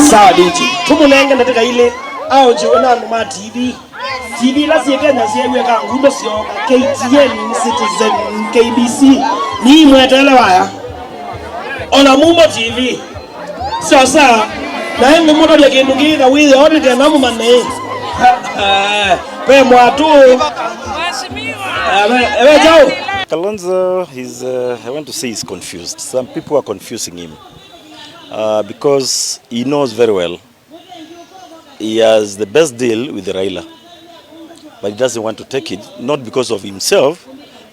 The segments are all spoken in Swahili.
Sawa DJ. Tumulenga nataka ile au jiona ma TV. TV la siekenya siyewe ka ngundo sio KTN Citizen KBC. Ni mwetelewa ya. Ona mumo TV. Sasa na ngo moto ya kindu giga withi ona ke namu mane. Pe mwatu. Azimio. Ewe jao. Kalonzo is I want to say he's confused. Some people are confusing him. Because he knows very well he has the best deal with Raila, but he doesn't want to take it, not because of himself,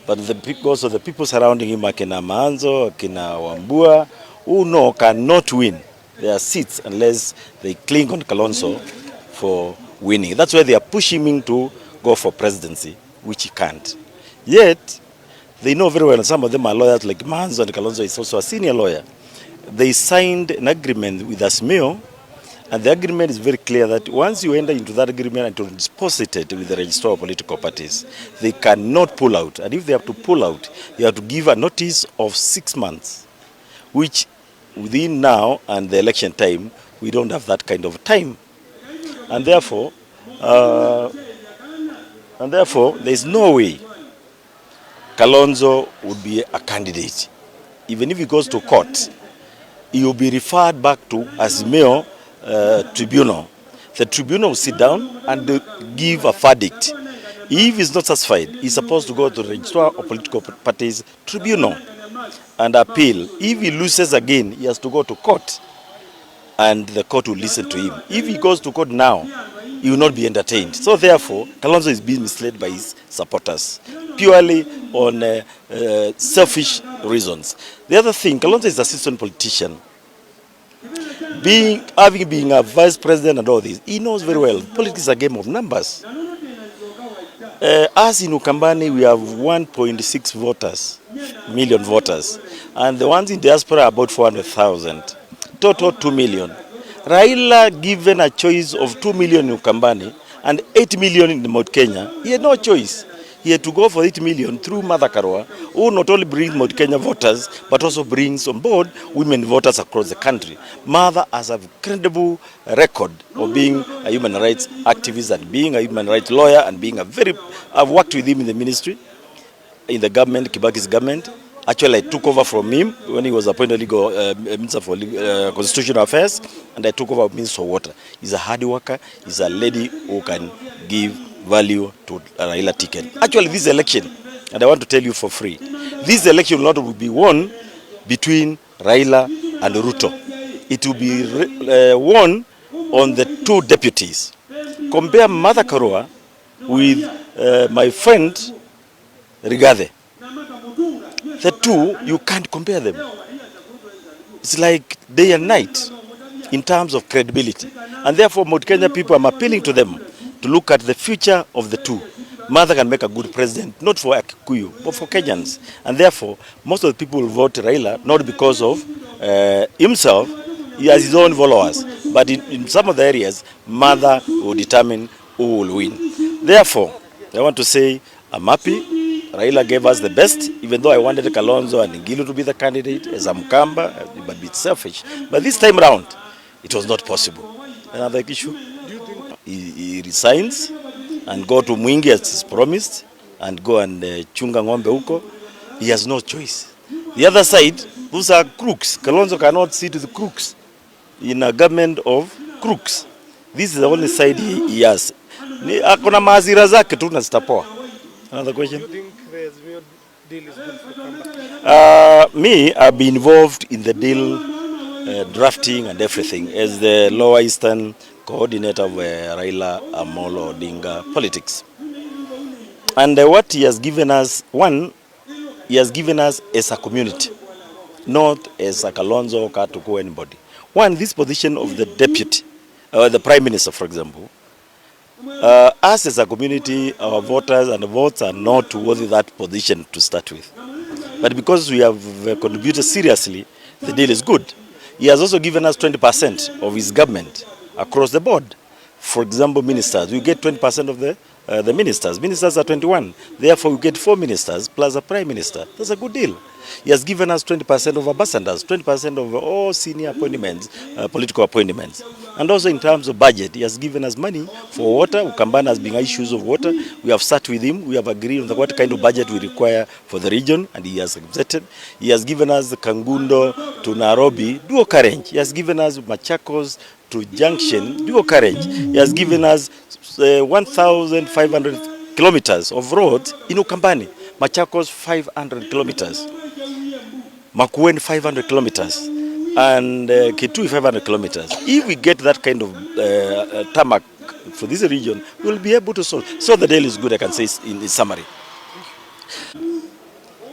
but because of the people surrounding him, Akina Manzo, Akina Wambua, who cannot win their seats unless they cling on Kalonzo for winning. That's why they are pushing him to go for presidency, which he can't. Yet, they know very well, and some of them are lawyers like Manzo, and Kalonzo is also a senior lawyer. They signed an agreement with Azimio, and the agreement is very clear that once you enter into that agreement and to deposit it with the registrar of political parties, they cannot pull out. And if they have to pull out, you have to give a notice of 6 months, which within now and the election time, we don't have that kind of time. And therefore, there is no way Kalonzo would be a candidate. Even if he goes to court, he will be referred back to Azimio tribunal. The tribunal will sit down and give a verdict. If he's not satisfied, he's supposed to go to the registrar of political parties tribunal and appeal. If he loses again, he has to go to court, and the court will listen to him. If he goes to court now, he will not be entertained. So therefore, Kalonzo is being misled by his supporters, purely on selfish reasons. The other thing, Kalonzo is a seasoned politician. Having been a vice president and all this, he knows very well, politics is a game of numbers. As in Ukambani, we have 1.6 million voters, and the ones in diaspora are about 400,000. Total 2 million. Raila, given a choice of 2 million in Ukambani and 8 million in Mount Kenya, he had no choice. He had to go for 8 million through Mother Karua, who not only brings Mount Kenya voters, but also brings on board women voters across the country. Mother has a credible record of being a human rights activist and being a human rights lawyer and being I've worked with him in the ministry, in the government, Kibaki's government. Actually, I took over from him when he was appointed Minister for Constitutional Affairs, and I took over Minister for Water. He's a hard worker. He's a lady who can give value to a Raila ticket. Actually, this election, and I want to tell you for free, this election will not be won between Raila and Ruto. It will be won on the two deputies. Compare Mother Karua with my friend Rigathi. The two, you can't compare them. It's like day and night in terms of credibility. And therefore, Mount Kenya people, I'm appealing to them to look at the future of the two. Mother can make a good president, not for Kikuyu, but for Kenyans. And therefore, most of the people will vote Raila, not because of himself, he has his own followers. But in some of the areas, Mother will determine who will win. Therefore, I want to say, I'm happy. Raila gave us the best, even though I wanted Kalonzo and Ngilu to be the candidate as a Mkamba, but a bit selfish. But this time around, it was not possible. Another issue, do you think he resigns and go to Mwingi as is promised and go and chunga ng'ombe huko? He has no choice. The other side, those are crooks. Kalonzo cannot sit with crooks in a government of crooks. This is the only side he has. Akona maazira zake tu na zitapoa. Another question? Do you think the Azimio deal is good for Kamba? Me, I've been involved in the deal drafting and everything as the Lower Eastern coordinator of Raila Amolo Odinga politics. And what he has given us, one, he has given us as a community, not as a Kalonzo or anybody. One, this position of the deputy, the prime minister, for example, Us as a community, our voters and votes are not worthy that position to start with. But because we have contributed seriously, the deal is good. He has also given us 20% of his government across the board. For example, ministers, we get 20% of the ministers. Ministers are 21. Therefore, we get 4 ministers plus a prime minister. That's a good deal. He has given us 20% of ambassadors, 20% of all senior appointments, political appointments. And also in terms of budget, he has given us money for water. Ukambani has been issues of water. We have sat with him. We have agreed on what kind of budget we require for the region, and he has accepted. He has given us Kangundo to Nairobi, dual carriage. He has given us Machakos to Junction, dual carriage. He has given us 1,500 kilometers of roads in Ukambani. Machakos 500 kilometers. Makueni 500 kilometers. And Kitui 500 kilometers. If we get that kind of tarmac for this region, we'll be able to solve. So the deal is good, I can say in summary.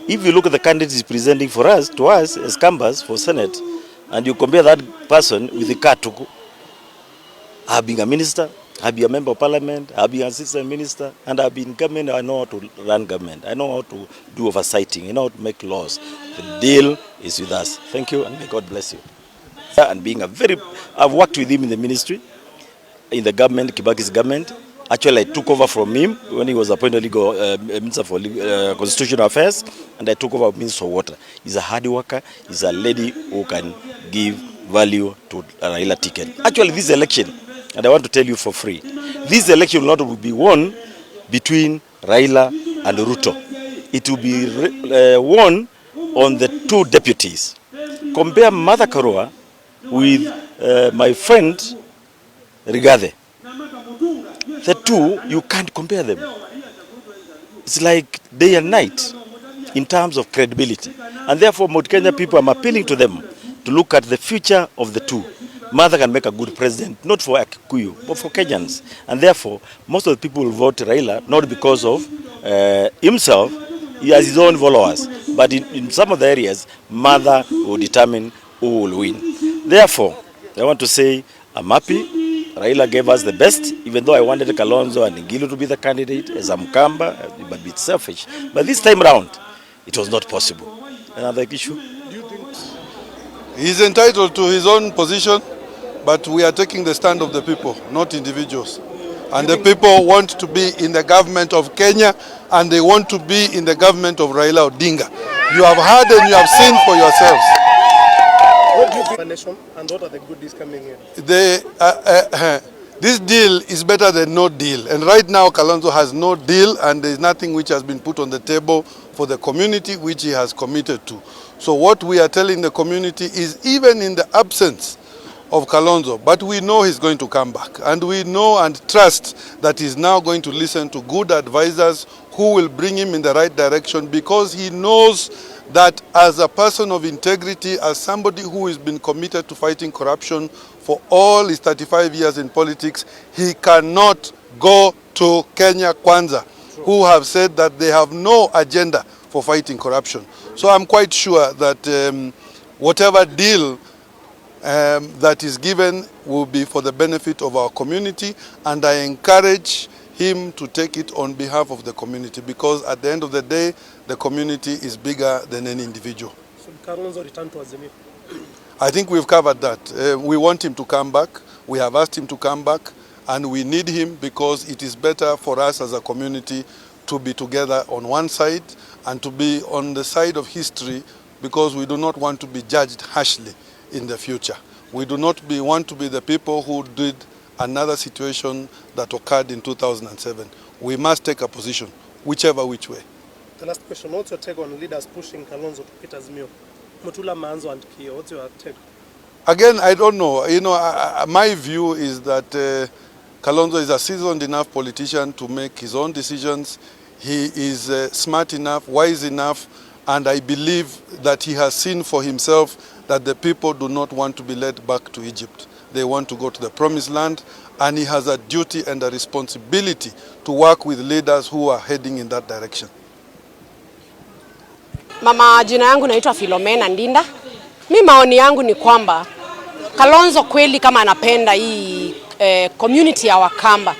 If you look at the candidates presenting for us, to us as Kambas for Senate, and you compare that person with the Katuku, I've been a minister, I've been a member of parliament, I've been an assistant minister, and I've been in government. I know how to run government. I know how to do oversighting. I know how to make laws. The deal is with us. Thank you, and may God bless you. And being I've worked with him in the ministry, in the government, Kibaki's government. Actually, I took over from him when he was appointed Minister for Constitutional Affairs, and I took over Minister for Water. He's a hard worker. He's a lady who can give value to a Raila ticket. Actually, this election, and I want to tell you for free, this election will not be won between Raila and Ruto. It will be won on the 2 deputies. Compare Martha Karua with my friend Rigathi. The two, you can't compare them. It's like day and night in terms of credibility. And therefore, Mount Kenya people, I'm appealing to them to look at the future of the two. Martha can make a good president, not for Kikuyu, but for Kenyans. And therefore, most of the people will vote Raila, not because of himself. He has his own followers. But in some of the areas, Martha will determine who will win. Therefore, I want to say, I'm happy. Raila gave us the best, even though I wanted Kalonzo and Ngilu to be the candidate as a Mkamba, but a bit selfish. But this time round, it was not possible. Another issue? He's entitled to his own position, but we are taking the stand of the people, not individuals. And the people want to be in the government of Kenya, and they want to be in the government of Raila Odinga. You have heard and you have seen for yourselves. What do you think, nation, and what are the goodies coming in? This deal is better than no deal. And right now, Kalonzo has no deal, and there is nothing which has been put on the table for the community which he has committed to. So what we are telling the community is, even in the absence of Kalonzo, but we know he's going to come back. And we know and trust that he's now going to listen to good advisors who will bring him in the right direction, because he knows that as a person of integrity, as somebody who has been committed to fighting corruption for all his 35 years in politics, he cannot go to Kenya Kwanza, who have said that they have no agenda for fighting corruption. So I'm quite sure that whatever deal that is given will be for the benefit of our community, and I encourage him to take it on behalf of the community, because at the end of the day, the community is bigger than any individual. So Kalonzo return to Azimio? I think we've covered that. We want him to come back. We have asked him to come back, and we need him because it is better for us as a community to be together on one side and to be on the side of history, because we do not want to be judged harshly in the future. We do not want to be the people who did another situation that occurred in 2007. We must take a position, whichever which way. The last question, what's your take on leaders pushing Kalonzo to quit Azimio? Mutula Manzo and Kio, what's your take? Again, I don't know. You know, my view is that Kalonzo is a seasoned enough politician to make his own decisions. He is smart enough, wise enough, and I believe that he has seen for himself that the people do not want to be led back to Egypt. They want to go to the promised land, and he has a duty and a responsibility to work with leaders who are heading in that direction. Mama, jina yangu naitwa Philomena Ndinda. Mi maoni yangu ni kwamba Kalonzo kweli kama anapenda hii community ya Wakamba,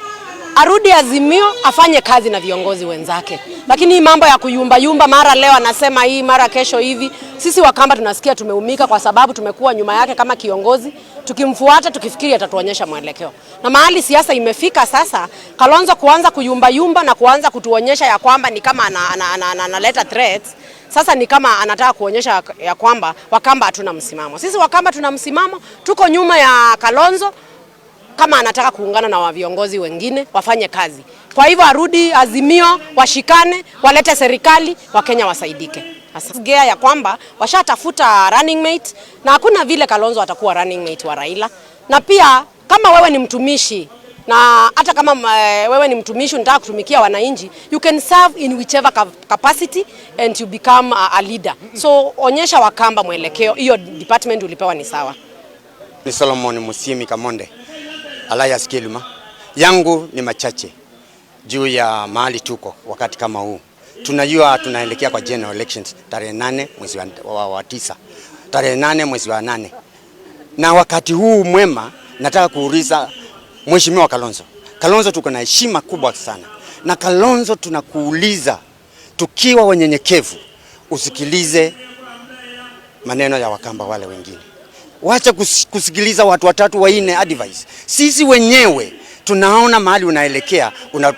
arudi Azimio afanye kazi na viongozi wenzake. Lakini hii mambo ya kuyumba yumba, mara leo anasema hii, mara kesho hivi, sisi Wakamba tunasikia tumeumika kwa sababu tumekuwa nyuma yake kama kiongozi, tukimfuata tukifikiri atatuonyesha mwelekeo. Na mahali siasa imefika sasa, Kalonzo kuanza kuyumba yumba na kuanza kutuonyesha ya kwamba ni kama analeta threats. Sasa ni kama anataka kuonyesha ya kwamba Wakamba hatuna msimamo. Sisi Wakamba tuna msimamo, tuko nyuma ya Kalonzo. Kama anataka kuungana na viongozi wengine wafanye kazi. Kwa hivyo arudi Azimio, washikane, walete serikali, Wakenya wasaidike. Asagea ya kwamba washatafuta running mate na hakuna vile Kalonzo atakuwa running mate wa Raila. Na pia kama wewe ni mtumishi, na hata kama wewe ni mtumishi unataka kutumikia wananchi, you can serve in whichever capacity and you become a leader. So onyesha Wakamba mwelekeo, hiyo department ulipewa ni sawa. Ni Solomon Musimi Kamonde. Alliance Kilima. Yangu ni machache juu ya mahali tuko wakati kama huu. Tunajua tunaelekea kwa general elections tarehe 8 mwezi wa 9. Tarehe 8 mwezi wa 8. Na wakati huu mwema nataka kuuliza Mheshimiwa Kalonzo. Kalonzo tuko na heshima kubwa sana. Na Kalonzo tunakuuliza tukiwa wanyenyekevu usikilize maneno ya Wakamba wale wengine. Wacha kusikiliza watu watatu waine advice. Sisi wenyewe tunaona mahali unaelekea,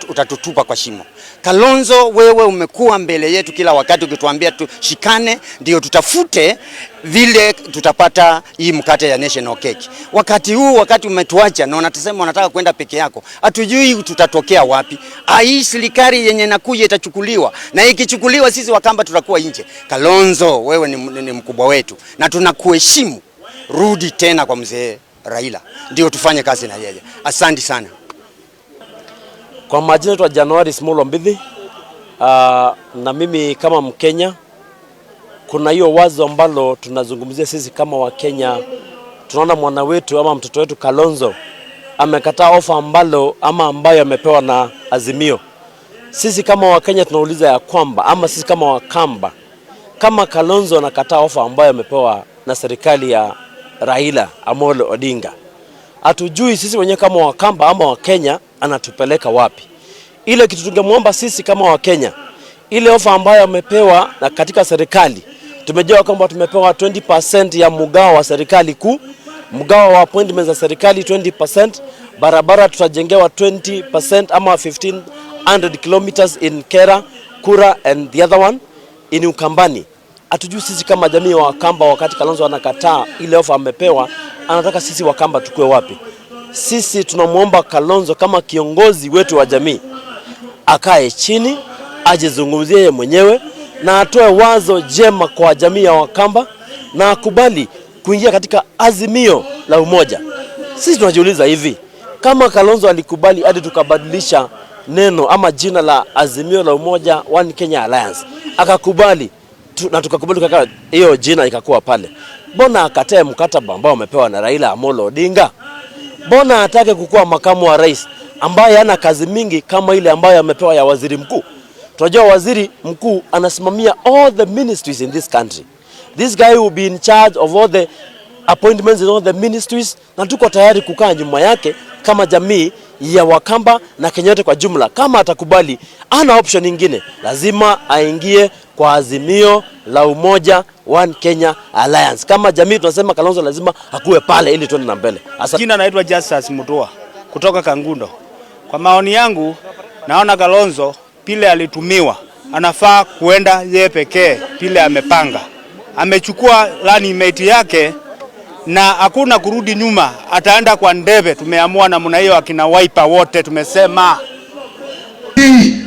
utatutupa kwa shimo. Kalonzo, wewe umekuwa mbele yetu kila wakati ukituambia tushikane ndio tutafute vile tutapata hii mkate ya national cake. Wakati huu wakati umetuacha na unatusema unataka kwenda peke yako, hatujui tutatokea wapi. Hii serikali yenye nakuja itachukuliwa, na ikichukuliwa sisi Wakamba tutakuwa nje. Kalonzo, wewe ni mkubwa wetu na tunakuheshimu. Rudi tena kwa mzee Raila ndio tufanye kazi na yeye. Asante sana. Kwa majina yetu January Small Mbithi, na mimi kama Mkenya, kuna hiyo wazo ambalo tunazungumzia sisi kama Wakenya. Tunaona mwana wetu ama mtoto wetu Kalonzo amekataa ofa ambayo amepewa na Azimio. Sisi kama Wakenya tunauliza ya kwamba, ama sisi kama Wakamba, kama Kalonzo anakataa ofa ambayo amepewa na serikali ya Raila Amolo Odinga, hatujui sisi wenyewe kama Wakamba ama Wakenya anatupeleka wapi. Ile kitu tungemwomba sisi kama Wakenya, ile ofa ambayo amepewa na katika serikali, tumejua kwamba tumepewa 20% ya mgao wa serikali kuu, mgao wa appointments za serikali 20%, barabara tutajengewa 20% ama 1500 kilometers in Kera, Kura and the other one in Ukambani. Hatujui sisi kama jamii wa Wakamba wakati Kalonzo anakataa ile ofa amepewa, anataka sisi Wakamba tukue wapi? Sisi tunamuomba Kalonzo kama kiongozi wetu wa jamii akae chini, ajizungumzie mwenyewe na atoe wazo jema kwa jamii ya Wakamba na akubali kuingia katika Azimio la umoja. Sisi tunajiuliza hivi, kama Kalonzo alikubali hadi tukabadilisha neno ama jina la Azimio la umoja One Kenya Alliance, akakubali na tukakubali kaka hiyo jina ikakuwa pale, mbona akatae mkataba ambao amepewa na Raila Amolo Odinga? Mbona atake kukuwa makamu wa rais ambaye hana kazi mingi kama ile ambayo amepewa ya waziri mkuu? Tunajua waziri mkuu anasimamia all the ministries in this country. This guy will be in charge of all the appointments in all the ministries, na tuko tayari kukaa nyuma yake kama jamii ya Wakamba na Kenya yote kwa jumla. Kama atakubali, ana option nyingine, lazima aingie kwa Azimio la umoja One Kenya Alliance. Kama jamii tunasema Kalonzo lazima akuwe pale ili tuende na mbele. Jina naitwa Justice Mutua kutoka Kangundo. Kwa maoni yangu, naona Kalonzo pile alitumiwa, anafaa kuenda yeye pekee pile amepanga. Amechukua running mate yake na hakuna kurudi nyuma, ataenda kwa ndebe. Tumeamua namna hiyo, akina Wiper wote tumesema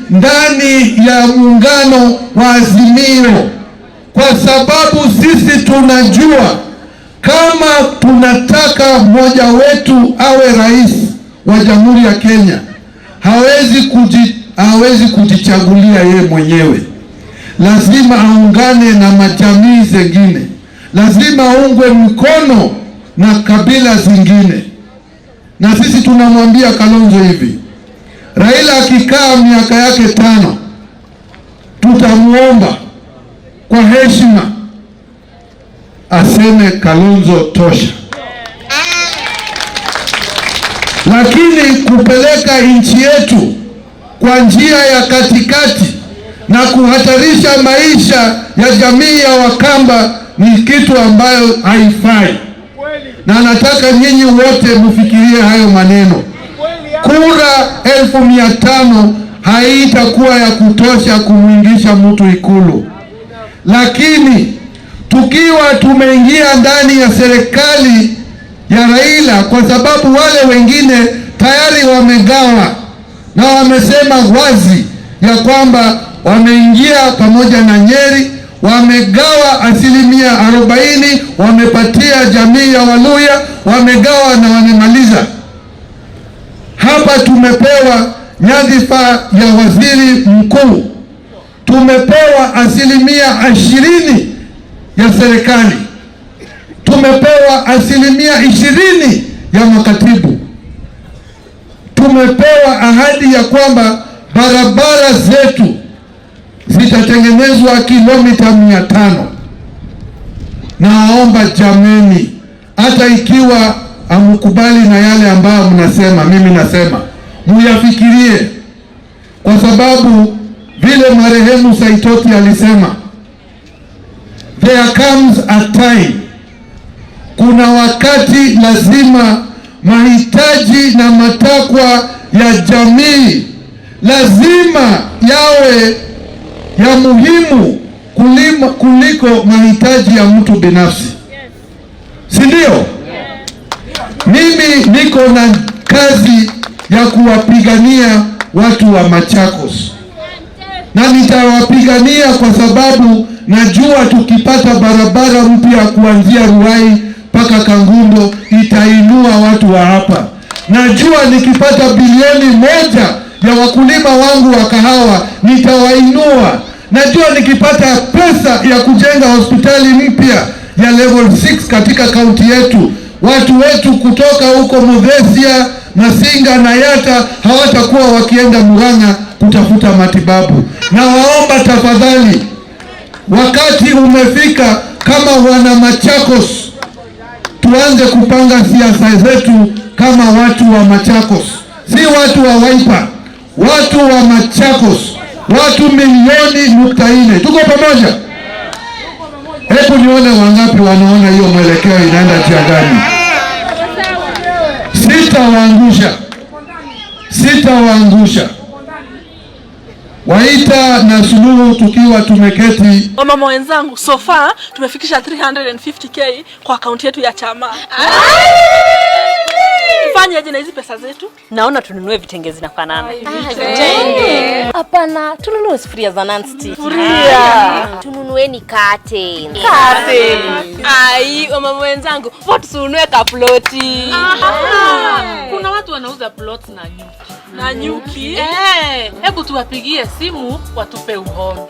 ndani ya muungano wa Azimio, kwa sababu sisi tunajua kama tunataka mmoja wetu awe rais wa Jamhuri ya Kenya, hawezi kujichagulia yeye mwenyewe. Lazima aungane na majamii zingine, lazima aungwe mkono na kabila zingine. Na sisi tunamwambia Kalonzo hivi, Raila akikaa miaka yake 5, tutamuomba kwa heshima aseme Kalonzo tosha. lakini kupeleka nchi yetu kwa njia ya katikati na kuhatarisha maisha ya jamii ya Wakamba ni kitu ambayo haifai, na nataka nyinyi wote mfikirie hayo maneno. Kura 1500 haitakuwa ya kutosha kumwingisha mtu Ikulu, lakini tukiwa tumeingia ndani ya serikali ya Raila, kwa sababu wale wengine tayari wamegawa na wamesema wazi ya kwamba wameingia pamoja na Nyeri, wamegawa 40%, wamepatia jamii ya Waluya, wamegawa na wamemaliza. Hapa tumepewa nyadhifa ya waziri mkuu, tumepewa 20% ya serikali, tumepewa 20% ya makatibu, tumepewa ahadi ya kwamba barabara zetu zitatengenezwa kilomita 500. Naomba jameni, hata ikiwa hamkubali na yale ambayo mnasema, mimi nasema muyafikirie, kwa sababu vile marehemu Saitoti alisema, there comes a time, kuna wakati lazima mahitaji na matakwa ya jamii lazima yawe ya muhimu kuliko mahitaji ya mtu binafsi, si ndio? Mimi niko na kazi ya kuwapigania watu wa Machakos, na nitawapigania kwa sababu najua tukipata barabara mpya kuanzia Ruai mpaka Kangundo itainua watu wa hapa. Najua nikipata bilioni 1 ya wakulima wangu wa kahawa nitawainua. Najua nikipata pesa ya kujenga hospitali mpya ya level 6 katika kaunti yetu, watu wetu kutoka huko Muthesia, Masinga na Yata hawatakuwa wakienda Murang'a kutafuta matibabu. Na waomba tafadhali, wakati umefika kama wana Machakos, tuanze kupanga siasa zetu kama watu wa Machakos, si watu wa Wiper, watu wa Machakos, watu 1.4 Tuko pamoja? Hebu nione wangapi wanaona hiyo mwelekeo inaenda njia gani. Sitawaangusha. Waita na Suluhu tukiwa tumeketi. Mama wenzangu, so far tumefikisha 350k kwa akaunti yetu ya chama. Tufanye aje na hizi pesa zetu? Naona tununue vitenge zinafanana. Vitenge. Hapana, tununue sufuria za non-stick. Sufuria. Tununueni curtain. Ai, mama wenzangu, vote tununue kaploti. Kuna watu wanauza plots na nyuki. Na nyuki? Hebu tuwapigie simu watupe uhondo.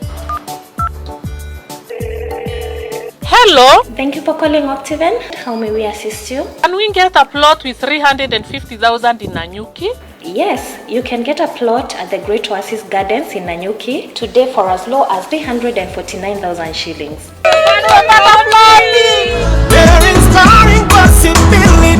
Hello. Thank you for calling Octaven. How may we assist you? Can we get a plot with 350,000 in Nanyuki? Yes, you can get a plot at the Great Oasis Gardens in Nanyuki today for as low as 349,000 shillings. They're inspiring possibilities.